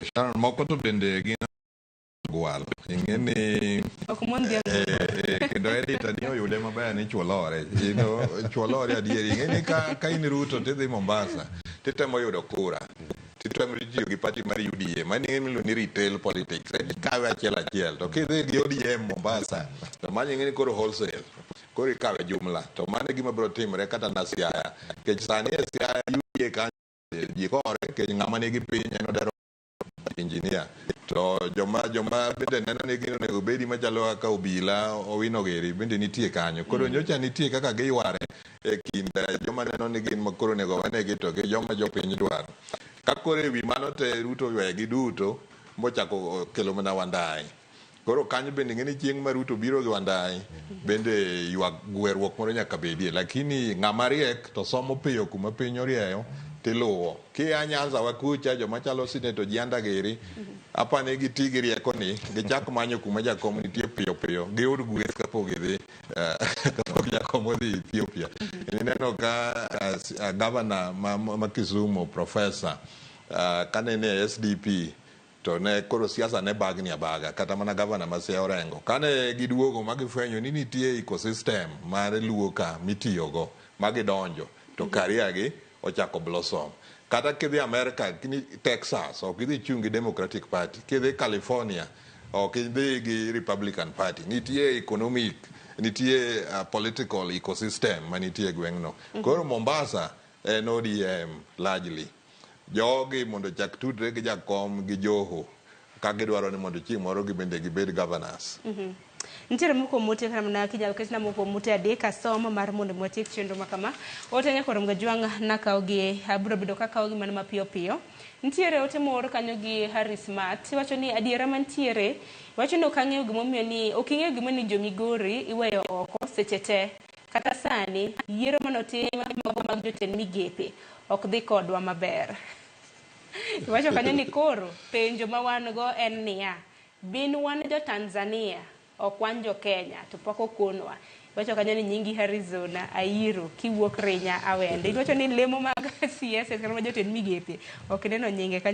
Sharon moko to bende gin gwal ing'eni kendo editor ni oyude maber ni chwolore chwolore adieri ing'eni ka in Ruto tidhi Mombasa titemo yudo kura titemo tiyo gi party mar UDA maning'eni ni retail politics ikawe achiel to kidhi gi ODM Mombasa to mano ing'eni koro wholesale koro ikawe jumla to mano gima biro timore kata na Siaya kech sani e Siaya UDA kanyo ji kore kech ng'ama nigi piny en odero engineer to joma bende neno ni gino nego bedi machalo kaka obila owino geri bende nitie kanyo koro nyocha nitie kaka giyware e kind joma neno ni gin makoro nego wanegi to gi joma jopiny dwaro ka koro ewi mano te Ruto ywegi duto mochako kelo mana Wandai koro kanyo bende ng'eni chieng' ma Ruto biro gi Wandai bende ywak gwerruok moro nyaka bedie lakini ng'ama riek to somo piyo kuma piny orieyo tiluwo kia Nyanza wa kucha joma chalo Senator Jianda giri apane giti gi rieko ni gichak manyo kuma jakom nitie piyo giyud gweth kapok gidhi kapok jakom odhi Ethiopia ineno ka gavana ma Kisumu professor kanene SDP to ne koro siasa ne bagni abaga kata mana gavana ma Siaya Orengo kane giduogo magifwenyo ni nitie ecosystem mar luo ka mitiyogo magidonjo to kariagi ochako blossom kata kidhi America kini Texas ok idhi chungi Democratic Party kidhi California ok idhi gi Republican Party nitie economic nitie political ecosystem manitie gweng'no koro Mombasa en ODM largely jogi mondo chak tudre gi jakom gi Joho ka gidwaro ni mondo chieng' moro gibende gibed governors nitiere moko mote kana na kijal ketna moko mote adeka somo mar mondo mwatiek chenro makama ote nya korom gajwang' nakaw gi aburo bedo kakaw gi man mapiyo piyo nitiere ote moro kanyo gi Harris Mart wacho ni adiera mantiere wacho ni okang'eyo gimomiyo ni oking'eyo gimomiyo ni jomigori iweyo oko seche te kata sani yiero manotim mag jotend migepe ok dhi kodwa maber wacho kanyo ni koro penjo ma wan go en niya bin wan jo Tanzania ok wan jo Kenya to pok okonwa wacho kanyo ni nyingi Arizona Airo kiwuok Rinya Awende wacho ni lemo mag CS kama jotend migepe ok neno nyinge kanyo